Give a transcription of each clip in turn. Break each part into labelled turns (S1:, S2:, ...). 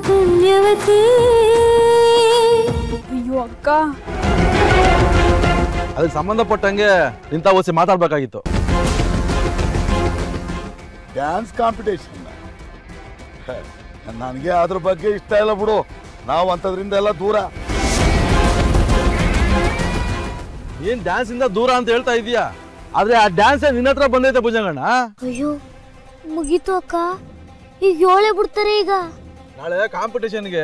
S1: ಪುಣ್ಯವತಿ. ಅಯ್ಯೋ ಅಕ್ಕ,
S2: ಅದಕ್ಕೆ ಸಂಬಂಧಪಟ್ಟಂಗೆ ಇಂಥ ಓಸಿ ಮಾತಾಡ್ಬೇಕಾಗಿತ್ತು.
S3: ಡ್ಯಾನ್ಸ್ ಕಾಂಪಿಟೇಷನ್ ನನಗೆ ಅದ್ರ ಬಗ್ಗೆ ಇಷ್ಟ ಇಲ್ಲ ಬಿಡು. ನಾವು ಅಂಥದ್ರಿಂದ ಎಲ್ಲ ದೂರ.
S2: ಏನ್ ಡ್ಯಾನ್ಸ್ ಇಂದ ದೂರ ಅಂತ ಹೇಳ್ತಾ ಇದೀಯಾ? ಆದ್ರೆ ಆ ಡ್ಯಾನ್ಸ್ ನಿನ್ನ ಹತ್ರ ಬಂದೈತೆ ಭುಜಂಗಣ್ಣ.
S1: ಅಯ್ಯೋ ಮುಗೀತು ಅಕ್ಕ, ಈಗ ಏಳೇ ಬಿಡ್ತಾರೆ. ಈಗ
S2: ನಾಳೆ ಕಾಂಪಿಟೇಷನ್ಗೆ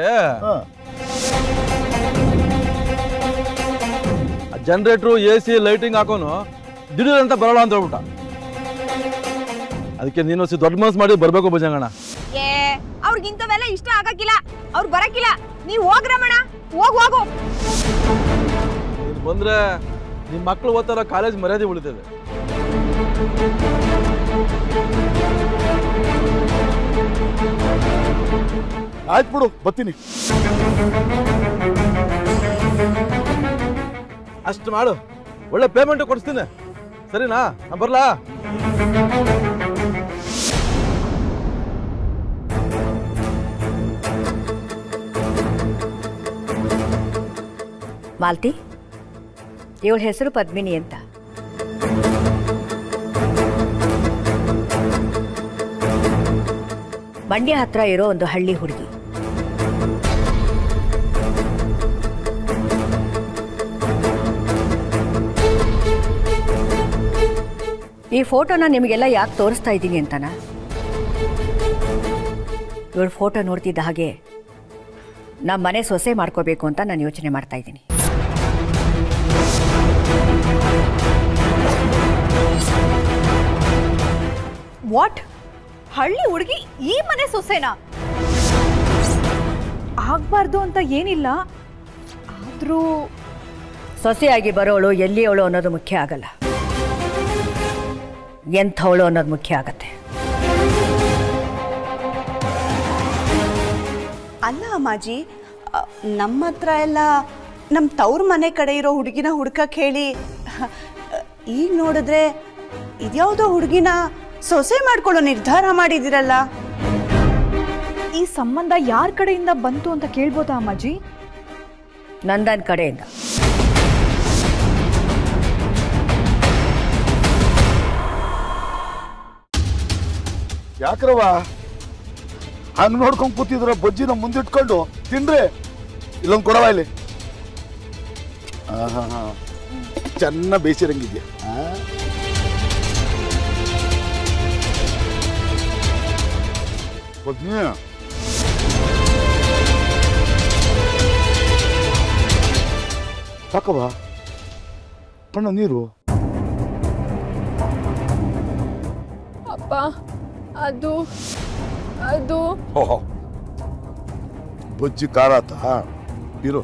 S2: ಜನರೇಟ್ರು AC ಲೈಟಿಂಗ್ ಹಾಕೋನು ದಿಢೀರ್ ಅಂತ ಬರೋಣ ಅಂತ ಹೇಳ್ಬಿಟ್ಟ. ಅದಕ್ಕೆ ನೀನು ದೊಡ್ಡ ಮನಸ್ಸು ಮಾಡಿ ಬರ್ಬೇಕು ಭುಜಂಗಣ್ಣ.
S4: ಅವ್ರಿಗಿಂತವೆಲ್ಲ ಇಷ್ಟ ಆಗಕ್ಕಿಲ್ಲ, ಅವ್ರು ಬರಕ್ಕಿಲ್ಲ. ನೀವ್ ಹೋಗ್ರಮಣ, ಹೋಗು.
S2: ನೀನು ಬಂದ್ರೆ ನಿಮ್ ಮಕ್ಳು ಓದ್ತಾರ ಕಾಲೇಜ್ ಮರ್ಯಾದೆ ಉಳಿತದೆ.
S3: ಆಯ್ತು ಬಿಡು, ಬರ್ತೀನಿ.
S2: ಅಷ್ಟು ಮಾಡು, ಒಳ್ಳೆ ಪೇಮೆಂಟ್ ಕೊಡಿಸ್ತೀನಿ. ಸರಿನಾ? ನಾ ಬರ್ಲಾ?
S5: ಮಾಲ್ತಿ, ಇವಳ ಹೆಸರು ಪದ್ಮಿನಿ ಅಂತ. ಮಂಡ್ಯ ಹತ್ರ ಇರೋ ಒಂದು ಹಳ್ಳಿ ಹುಡುಗಿ. ಈ ಫೋಟೋನ ನಿಮಗೆಲ್ಲ ಯಾಕೆ ತೋರಿಸ್ತಾ ಇದ್ದೀನಿ ಅಂತನಾ? ಇವಳ ಫೋಟೋ ನೋಡ್ತಿದ್ದ ಹಾಗೆ ನಮ್ಮ ಮನೆ ಸೊಸೆ ಮಾಡ್ಕೋಬೇಕು ಅಂತ ನಾನು ಯೋಚನೆ ಮಾಡ್ತಾ ಇದ್ದೀನಿ.
S4: ವಾಟ್? ಹಳ್ಳಿ ಹುಡುಗಿ ಈ ಮನೆ ಸೊಸೆನಾ? ಆಗ್ಬಾರ್ದು ಅಂತ ಏನಿಲ್ಲ, ಆದ್ರೂ
S5: ಸೊಸೆಯಾಗಿ ಬರೋಳು ಎಲ್ಲಿಯವಳು ಅನ್ನೋದು ಮುಖ್ಯ ಆಗಲ್ಲ, ಎಂಥವಳು ಅನ್ನೋದು ಮುಖ್ಯ ಆಗತ್ತೆ.
S6: ಅಲ್ಲ ಅಮ್ಮಾಜಿ, ನಮ್ಮ ಹತ್ರ ಎಲ್ಲ ನಮ್ಮ ತವ್ರ ಮನೆ ಕಡೆ ಇರೋ ಹುಡುಗಿನ ಹುಡ್ಕಕ್ಕೆ ಹೇಳಿ, ಈಗ ನೋಡಿದ್ರೆ ಇದ್ಯಾವುದೋ ಹುಡುಗಿನ ಸೊಸೆ ಮಾಡ್ಕೊಳ್ಳೋ ನಿರ್ಧಾರ ಮಾಡಿದಿರಲ್ಲ.
S4: ಈ ಸಂಬಂಧ ಯಾರ ಕಡೆಯಿಂದ ಬಂತು ಅಂತ ಕೇಳ್ಬೋದಾ ಅಮ್ಮಾಜಿ?
S5: ನಂದನ್ ಕಡೆಯಿಂದ.
S3: ಯಾಕ್ರವ ಹಂಗ್ ನೋಡ್ಕೊಂಡ್ ಕೂತಿದ್ರ? ಬಜ್ಜಿನ ಮುಂದಿಟ್ಕೊಂಡು ತಿನ್ರಿ. ಇಲ್ಲೊಂದು ಕೊಡವ ಇಲ್ಲಿ. ಚೆನ್ನ ಬೇಯಿಸಿರಂಗಿದ್ಯಾ? ಬಜ್ಜಿ ಸಾಕವ? ಕಣ್ಣ ನೀರು.
S7: ಅಪ್ಪ, ಅದು
S3: ಬಜ್ಜಿ ಖಾರ ಆತ. ಇರು,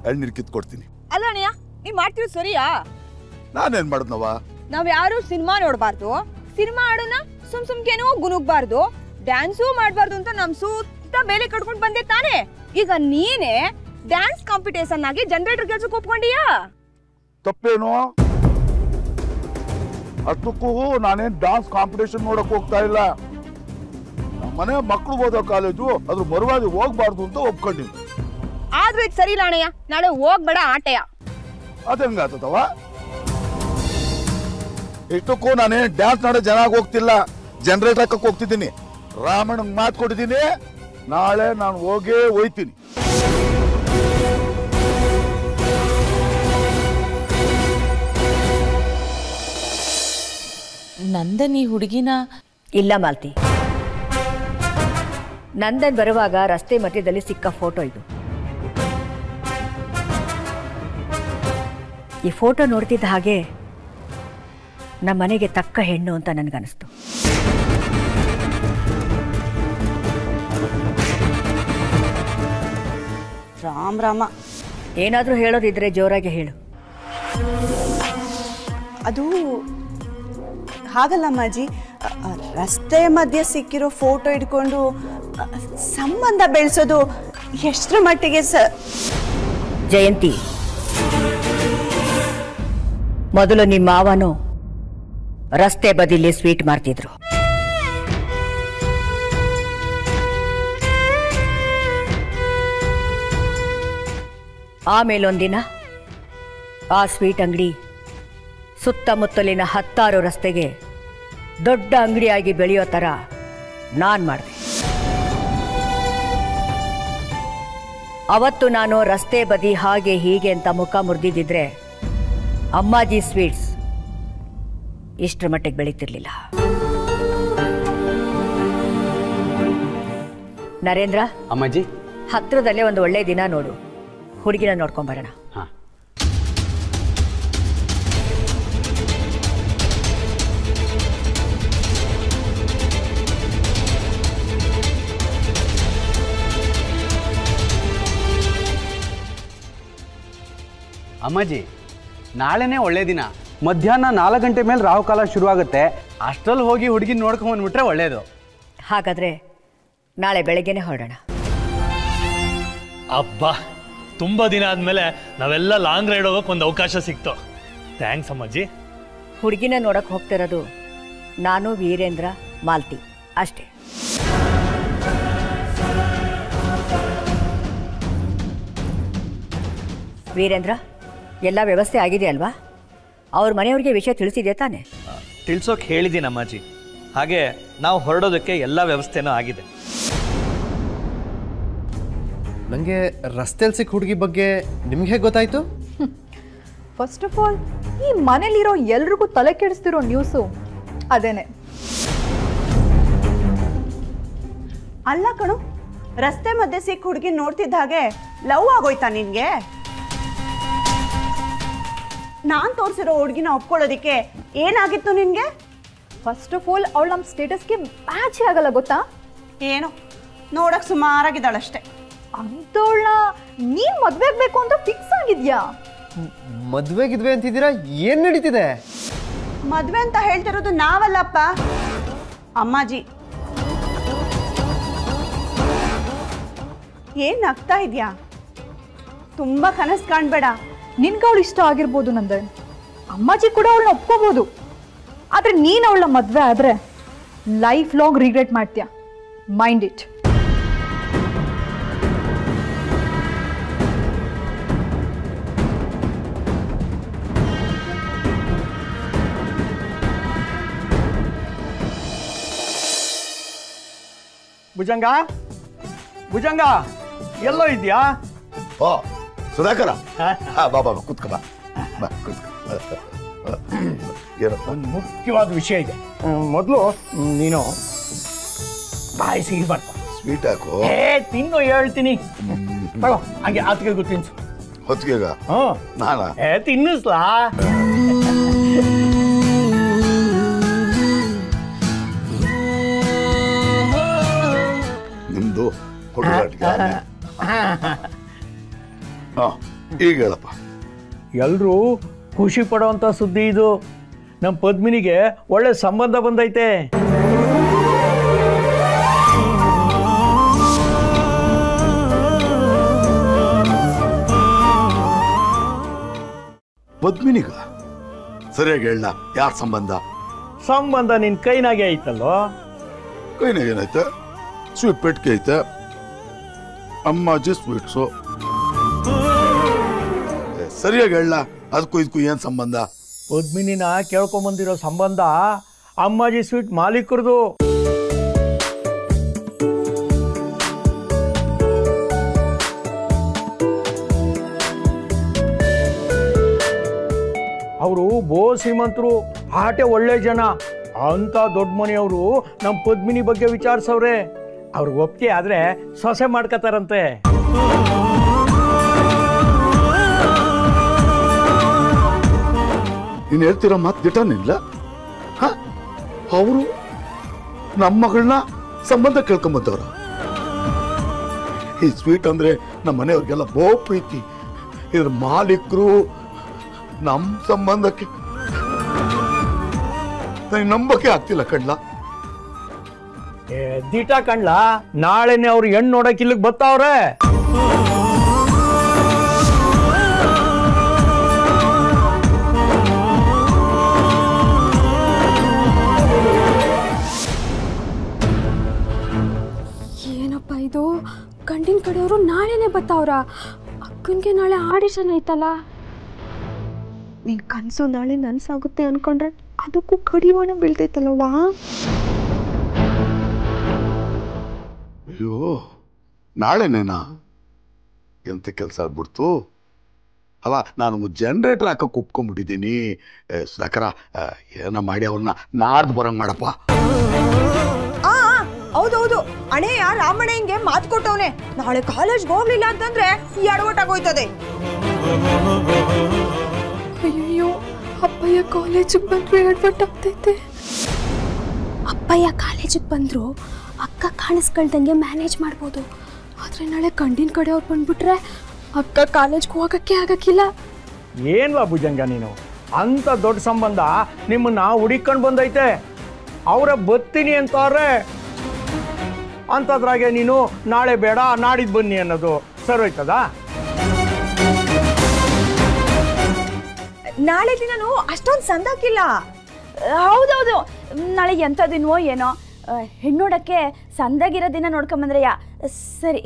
S3: ಎಳ್ನೀರು ಕಿತ್ಕೊಡ್ತೀನಿ.
S4: ಅಲ್ಲ ಅಣ್ಣಯ್ಯ, ನೀವ್ ಮಾಡ್ತಿರೋದು ಸರಿಯಾ?
S3: ನಾನೇನ್ ಮಾಡಿದ್ನವ?
S4: ನಾವ್ ಯಾರು ಸಿನಿಮಾ ನೋಡ್ಬಾರ್ದು, ಸಿನಿಮಾ ಆಡೋಣ ಸುಮ್ಕೇನೋ ಗುನುಗ್ಬಾರ್ದು, ಡ್ಯಾನ್ಸು ಮಾಡ್ಬಾರ್ದು ಅಂತ ನಮ್ ಸುತ್ತ ಬೇಲೆ ಕಟ್ಕೊಂಡ್ ಬಂದೆ ತಾನೆ. ಈಗ ನೀನೇ ಡ್ಯಾನ್ಸ್ ಕಾಂಪಿಟೇಷನ್ ಆಗಿ ಜನರೇಟರ್ ಕೆಲ್ಸಕ್ಕೆ ಒಪ್ಕೊಂಡಿಯಾ?
S3: ತಪ್ಪೇನು? ಅಷ್ಟಕ್ಕೂ ನಾನೇನ್ ಡ್ಯಾನ್ಸ್ ಕಾಂಪಿಟೇಷನ್ ನೋಡಕ್ ಹೋಗ್ತಾ ಇಲ್ಲ. ಮನೆ ಮಕ್ಕಳು ಓದೋ ಕಾಲೇಜು, ಅದ್ರ ಮರುವಾದಿ ಹೋಗ್ಬಾರ್ದು ಅಂತ ಒಪ್ಕೊಂಡಿದ್ದೆ.
S4: ಆದ್ರೂ ಇದು ಸರಿ ಇಲ್ಲ ಅಣ್ಣಯ್ಯ, ನಾಳೆ ಹೋಗ್ಬೇಡ ಆಟೆಯ.
S3: ಅದಂಗಾತದವ? ಇಷ್ಟಕ್ಕೂ ನಾನೇನ್ ಡ್ಯಾನ್ಸ್ ನಾಡೋ ಜನ ಹೋಗ್ತಿಲ್ಲ, ಜನರೇಟರ್ ಹಾಕಕ್ ಹೋಗ್ತಿದ್ದೀನಿ. ರಾಮಣ್ಣಂಗ್ ಮಾತು ಕೊಟ್ಟಿದ್ದೀನಿ, ನಾಳೆ ನಾನು ಹೋಗೇ ಹೋಯ್ತೀನಿ.
S8: ನಂದನ್ ಈ ಹುಡುಗಿನ?
S5: ಇಲ್ಲ ಮಾಲ್ತಿ, ನಂದನ್ ಬರುವಾಗ ರಸ್ತೆ ಮಧ್ಯದಲ್ಲಿ ಸಿಕ್ಕ ಫೋಟೋ ಇದು. ಈ ಫೋಟೋ ನೋಡ್ತಿದ್ದ ಹಾಗೆ ನಮ್ಮ ಮನೆಗೆ ತಕ್ಕ ಹೆಣ್ಣು ಅಂತ ನನಗನ್ನಿಸ್ತು.
S6: ರಾಮ್ ರಾಮ,
S5: ಏನಾದರೂ ಹೇಳೋದಿದ್ರೆ ಜೋರಾಗಿ ಹೇಳು.
S6: ಅದು ಹಾಗಲ್ಲ ಅಮ್ಮಾಜಿ, ರಸ್ತೆ ಮಧ್ಯೆ ಸಿಕ್ಕಿರೋ ಫೋಟೋ ಇಟ್ಕೊಂಡು ಸಂಬಂಧ ಬೆಳೆಸೋದು ಎಷ್ಟರ ಮಟ್ಟಿಗೆ
S5: ಜಯಂತಿ, ಮೊದಲು ನಿಮ್ಮ ಮಾವನು ರಸ್ತೆ ಬದಿಲಿ ಸ್ವೀಟ್ ಮಾಡ್ತಿದ್ರು. ಆಮೇಲೊಂದಿನ ಆ ಸ್ವೀಟ್ ಅಂಗಡಿ ಸುತ್ತಮುತ್ತಲಿನ 10 ರಸ್ತೆಗೆ ದೊಡ್ಡ ಅಂಗಡಿಯಾಗಿ ಬೆಳೆಯೋ ಥರ ನಾನು ಮಾಡಿದೆ. ಅವತ್ತು ನಾನು ರಸ್ತೆ ಬದಿ ಹಾಗೆ ಹೀಗೆ ಅಂತ ಮುಖ ಮುರಿದಿದ್ದಿದ್ರೆ ಅಮ್ಮಾಜಿ ಸ್ವೀಟ್ಸ್ ಇಷ್ಟರ ಮಟ್ಟಿಗೆ ಬೆಳೀತಿರ್ಲಿಲ್ಲ. ನರೇಂದ್ರ,
S8: ಅಮ್ಮಾಜಿ,
S5: ಹತ್ರದಲ್ಲೇ ಒಂದು ಒಳ್ಳೆ ದಿನ ನೋಡು, ಹುಡುಗಿನ ನೋಡ್ಕೊಂಬರೋಣ.
S8: ಹಾಂ. ಅಮ್ಮಾಜಿ, ನಾಳೆನೇ ಒಳ್ಳೆ ದಿನ. ಮಧ್ಯಾಹ್ನ 4 ಗಂಟೆ ಮೇಲೆ ರಾಹುಕಾಲ ಶುರುವಾಗುತ್ತೆ. ಅಷ್ಟರಲ್ಲಿ ಹೋಗಿ ಹುಡುಗಿನ ನೋಡ್ಕೊಂಬಂದ್ಬಿಟ್ರೆ ಒಳ್ಳೇದು.
S5: ಹಾಗಾದರೆ ನಾಳೆ ಬೆಳಗ್ಗೆನೆ ಹೊರಡೋಣ.
S9: ಅಬ್ಬಾ, ತುಂಬ ದಿನ ಆದಮೇಲೆ ನಾವೆಲ್ಲ ಲಾಂಗ್ ರೈಡ್ ಹೋಗೋಕೆ ಒಂದು ಅವಕಾಶ ಸಿಕ್ತು. ಥ್ಯಾಂಕ್ಸ್ ಅಮ್ಮಾಜಿ.
S5: ಹುಡುಗಿನ ನೋಡಕ್ಕೆ ಹೋಗ್ತಿರೋದು ನಾನು, ವೀರೇಂದ್ರ, ಮಾಲ್ತಿ ಅಷ್ಟೇ. ವೀರೇಂದ್ರ, ಎಲ್ಲ ವ್ಯವಸ್ಥೆ ಆಗಿದೆ ಅಲ್ವಾ? ಅವ್ರ ಮನೆಯವ್ರಿಗೆ ವಿಷಯ ತಿಳಿಸಿದೆ ತಾನೆ?
S10: ತಿಳಿಸೋಕೆ ಹೇಳಿದ್ದೀನಿ ಅಮ್ಮಾಜಿ. ಹಾಗೆ ನಾವು ಹೊರಡೋದಕ್ಕೆ ಎಲ್ಲ ವ್ಯವಸ್ಥೆನೂ ಆಗಿದೆ.
S11: ನನಗೆ ರಸ್ತೆಯಲ್ಲಿ ಸಿಕ್ಕ ಹುಡುಗಿ ಬಗ್ಗೆ ನಿಮ್ಗೆ ಹೇಗೆ ಗೊತ್ತಾಯಿತು?
S7: ಫಸ್ಟ್ ಆಫ್ ಆಲ್, ಈ ಮನೇಲಿರೋ ಎಲ್ರಿಗೂ ತಲೆ ಕೆಡಿಸ್ತಿರೋ ನ್ಯೂಸು ಅದೇನೆ.
S6: ಅಲ್ಲ ಕಣು, ರಸ್ತೆ ಮಧ್ಯೆ ಸಿಕ್ಕ ಹುಡುಗಿ ನೋಡ್ತಿದ್ದ ಹಾಗೆ ಲವ್ ಆಗೋಯ್ತಾ ನಿನ್ಗೆ? ನಾನು ತೋರಿಸಿರೋ ಹುಡುಗಿನ ಒಪ್ಕೊಳ್ಳೋದಿಕ್ಕೆ ಏನಾಗಿತ್ತು ನಿನ್ಗೆ?
S7: ಫಸ್ಟ್ ಆಫ್ ಆಲ್, ಅವಳು ನಮ್ಮ ಸ್ಟೇಟಸ್ಗೆ ಮ್ಯಾಚ್ ಆಗಲ್ಲ ಗೊತ್ತಾ?
S6: ಏನು ನೋಡಕ್ ಸುಮಾರಾಗಿದ್ದಾಳಷ್ಟೆ.
S7: ಅಂಥವಳನ್ನ ನೀನ್ ಮದ್ವೆ ಆಗ್ಬೇಕು ಅಂತ ಫಿಕ್ಸ್ ಆಗಿದ್ಯಾ?
S11: ಮದುವೆಗಿದ್ವೆ ಅಂತಿದ್ದೀರಾ? ಏನು ನಡೀತಿದೆ?
S6: ಮದ್ವೆ ಅಂತ ಹೇಳ್ತಿರೋದು ನಾವಲ್ಲಪ್ಪ, ಅಮ್ಮಾಜಿ. ಏನ್ ನಗ್ತಾ ಇದ್ಯಾ? ತುಂಬಾ ಕನಸು ಕಾಣ್ಬೇಡ.
S7: ನಿನ್ಗೆ ಅವಳು ಇಷ್ಟ ಆಗಿರ್ಬೋದು ನಂದೆ, ಅಮ್ಮಾಜಿ ಕೂಡ ಅವಳನ್ನ ಒಪ್ಕೋಬಹುದು. ಆದ್ರೆ ನೀನ್ ಅವಳನ್ನ ಮದ್ವೆ ಆದ್ರೆ ಲೈಫ್ ಲಾಂಗ್ ರಿಗ್ರೆಟ್ ಮಾಡ್ತೀಯ. Mind it.
S10: ಭುಜಂಗ, ಭುಜಂಗ ಎಲ್ಲೋ ಇದೆಯಾ?
S3: ಓ ಸುಧಾಕರ, ಬಾ ಬಾ ಕೂತ್ಕ, ಬಾ ಬಾ ಕೂತ್ಕ.
S10: ಒಂದು ಮುಖ್ಯವಾದ ವಿಷಯ ಇದೆ. ಮೊದಲು ನೀನು ಬಾಯಿ ಸಿಗಬಾರ್ದು.
S3: ಸ್ವೀಟ್ ಹಾಕು.
S10: ತಿನ್ನು ಹೇಳ್ತೀನಿ. ತಗೋ, ಹಂಗೆ ಆತಿಗೆ ಗೊತ್ತಿನ್ಸು.
S3: ಹೊತ್ತಿಗೆಗ ನಾನಾ
S10: ತಿನ್ನಿಸ್ಲಾ?
S3: ನಿಮ್ದು ಈಗ ಹೇಳಪ್ಪ.
S10: ಎಲ್ರೂ ಖುಷಿ ಪಡುವಂತ ಸುದ್ದಿ ಇದು. ನಮ್ಮ ಪದ್ಮಿನಿಗೆ ಒಳ್ಳೆ ಸಂಬಂಧ ಬಂದೈತೆ.
S3: ಪದ್ಮಿನಿಗ? ಸರಿಯಾಗಿ ಹೇಳ, ಯಾರ ಸಂಬಂಧ?
S10: ಸಂಬಂಧ ನಿನ್ ಕೈನಾಗೆ ಐತಲ್ಲೋ.
S3: ಕೈನಾಗ ಏನೈತೆ? ಸ್ವೀಟ್ ಪೆಟ್ಗೆ ಐತೆ, ಅಮ್ಮಾಜಿ ಸ್ವೀಟ್ಸು. ಸರಿಯಾಗಿ ಹೇಳ, ಅದಕ್ಕೂ ಇದಕ್ಕೂ ಏನ್ ಸಂಬಂಧ?
S10: ಪದ್ಮಿನಿನ ಕೇಳ್ಕೊಂಬಂದಿರೋ ಸಂಬಂಧ ಅಮ್ಮಾಜಿ ಸ್ವೀಟ್ ಮಾಲೀಕರದು. ಅವರು ಬೋ ಶ್ರೀಮಂತರು, ಆಟೆ ಒಳ್ಳೆ ಜನ. ಅಂತ ದೊಡ್ಡ ಮನೆಯವರು ನಮ್ಮ ಪದ್ಮಿನಿ ಬಗ್ಗೆ ವಿಚಾರಿಸವ್ರೆ. ಅವ್ರಿಗೆ ಒಪ್ಪಿಗೆ ಆದ್ರೆ ಸೊಸೆ ಮಾಡ್ಕೋತಾರಂತೆ.
S3: ನೀನು ಹೇಳ್ತಿರೋ ಮಾತು ದಿಟನಿಲ್ಲ. ಅವರು ನಮ್ಮ ಮಗಳನ್ನ ಸಂಬಂಧ ಕೇಳ್ಕೊಂಬಂದವ್ರ. ಈ ಸ್ವೀಟ್ ಅಂದ್ರೆ ನಮ್ಮ ಮನೆಯವ್ರಿಗೆಲ್ಲ ಬಹು ಪ್ರೀತಿ. ಇದ್ರ ಮಾಲೀಕರು ನಮ್ಮ ಸಂಬಂಧಕ್ಕೆ ನಂಬಕ್ಕೆ ಆಗ್ತಿಲ್ಲ ಕಣ್ಲ.
S10: ದಿಟ ಕಣ್ಲ, ನಾಳೆನೆ ಅವ್ರು ಹೆಣ್ಣು ನೋಡಕ್ ಇಲ್ಲಿಗೆ ಬರ್ತಾವ್ರೆ.
S7: ಏನಪ್ಪ ಇದು, ಗಂಡಿನ ಕಡೆಯವರು ನಾಳೆನೆ ಬರ್ತಾವ್ರ? ಅಕ್ಕ
S4: ಅಕ್ಕನಿಗೆ ನಾಳೆ ಆಡಿಷನ್ ಐತಲ್ಲ. ನಿನ್ ಕನಸು ನಾಳೆ ನನ್ಸಾಗುತ್ತೆ ಅನ್ಕೊಂಡ್ರೆ ಅದಕ್ಕೂ ಕಡಿವಾಣ ಬೀಳ್ತೈತಲ್ವಾ?
S3: ಅಯ್ಯೋ ನಾಳೆನೇನಾ? ಎಂತ ಕೆಲಸ ಆಗ್ಬಿಡ್ತು ಅಲ್ಲ. ನಾನು ಜನರೇಟರ್ ಹಾಕಕ್ಕೆ ಒಪ್ಕೊಂಡ್ಬಿಟ್ಟಿದ್ದೀನಿ. ಸುಧಾಕರ ಏನೋ ಮಾಡಿ ಅವ್ರನ್ನ ನಾಡ್ದು ಬರಂಗ್ ಮಾಡಪ್ಪ.
S4: ಹೌದೌದು, ಅಣೆಯ ರಾಮಣ್ಣಂಗೆ ಮಾತು ಕೊಟ್ಟವನೆ. ನಾಳೆ ಕಾಲೇಜ್ಗೆ ಹೋಗ್ಲಿಲ್ಲ ಅಂತಂದ್ರೆ ಎಡವಟ್ಟಾಗೋಯ್ತದೆ.
S7: ಅಯ್ಯೋ, ಅಪ್ಪಯ್ಯ ಕಾಲೇಜಿಗೆ ಬಂದ್ರೆ ಎಡವಟ್ಟಾಗ್ತೈತೆ.
S1: ಅಪ್ಪಯ್ಯ ಕಾಲೇಜಿಗೆ ಬಂದ್ರು ಅಕ್ಕ ಕಾಣಿಸ್ಕೊಳ್ದಂಗೆ ಮ್ಯಾನೇಜ್ ಮಾಡ್ಬೋದು.
S7: ಆದ್ರೆ ನಾಳೆ ಗಂಡಿನ ಕಡೆಯವ್ರು ಬಂದ್ಬಿಟ್ರೆ ಅಕ್ಕ ಕಾಲೇಜ್ಗೆ ಹೋಗಕ್ಕೆ ಆಗಕ್ಕಿಲ್ಲ.
S10: ಏನ್ವಾ ಭುಜಂಗ ನೀನು, ಅಂತ ದೊಡ್ಡ ಸಂಬಂಧ ನಿಮ್ಮನ್ನ ಹುಡಿಕೊಂಡು ಬಂದೈತೆ. ಅವರ ಬತ್ತೀನಿ ಅಂತಾರೆ, ಅಂತದ್ರಾಗೆ ನೀನು ನಾಳೆ ಬೇಡ ನಾಡಿದ್ದು ಬನ್ನಿ ಅನ್ನೋದು ಸರೋಯ್ತದ?
S4: ನಾಳೆ ದಿನನೂ ಅಷ್ಟೊಂದು ಸಂದಾಕಿಲ್ಲ.
S1: ಹೌದೌದು, ನಾಳೆ ಎಂಥ ದಿನವೋ ಏನೋ. ಹೆಣ್ಣೋಡಕ್ಕೆ ಸಂದಾಗಿರೋ ದಿನ ನೋಡ್ಕೊಂಬಂದ್ರಯ್ಯ. ಸರಿ,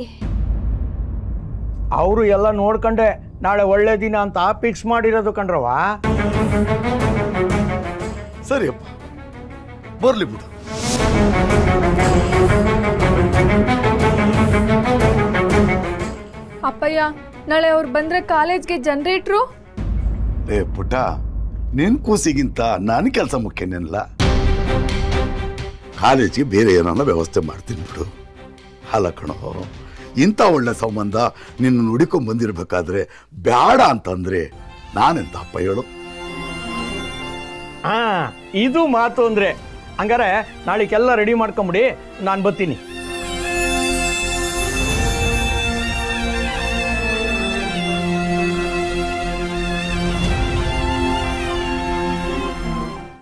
S10: ಅವರು ಎಲ್ಲ ನೋಡ್ಕೊಂಡೆ ನಾಳೆ ಒಳ್ಳೆ ದಿನ ಅಂತ ಫಿಕ್ಸ್ ಮಾಡಿರೋದು ಕಣ್ರವ.
S3: ಸರಿಯಪ್ಪ, ಬರ್ಲಿ ಬಿಡು.
S7: ಅಪ್ಪಯ್ಯ, ನಾಳೆ ಅವ್ರು ಬಂದ್ರೆ ಕಾಲೇಜ್ಗೆ ಜನರೇಟ್ರು?
S3: ಏ ಪುಟ್ಟ, ನಿನ್ ಕೂಸಿಗಿಂತ ನಾನು ಕೆಲಸ ಮುಖ್ಯನೇನಲ್ಲ. ಕಾಲೇಜಿಗೆ ಬೇರೆ ಏನನ್ನ ವ್ಯವಸ್ಥೆ ಮಾಡ್ತೀನಿ ಬಿಡು. ಅಲ್ಲ ಕಣೋ, ಇಂಥ ಒಳ್ಳೆ ಸಂಬಂಧ ನಿನ್ನ ನುಡಿಕೊಂಡ್ ಬಂದಿರ್ಬೇಕಾದ್ರೆ ಬೇಡ ಅಂತಂದ್ರೆ ನಾನೆಂತ ಅಪ್ಪ ಹೇಳು?
S10: ಇದು ಮಾತು ಅಂದ್ರೆ. ಹಂಗಾರೆ ನಾಳೆಗೆಲ್ಲ ರೆಡಿ ಮಾಡ್ಕೊಂಬಿಡಿ, ನಾನು ಬರ್ತೀನಿ.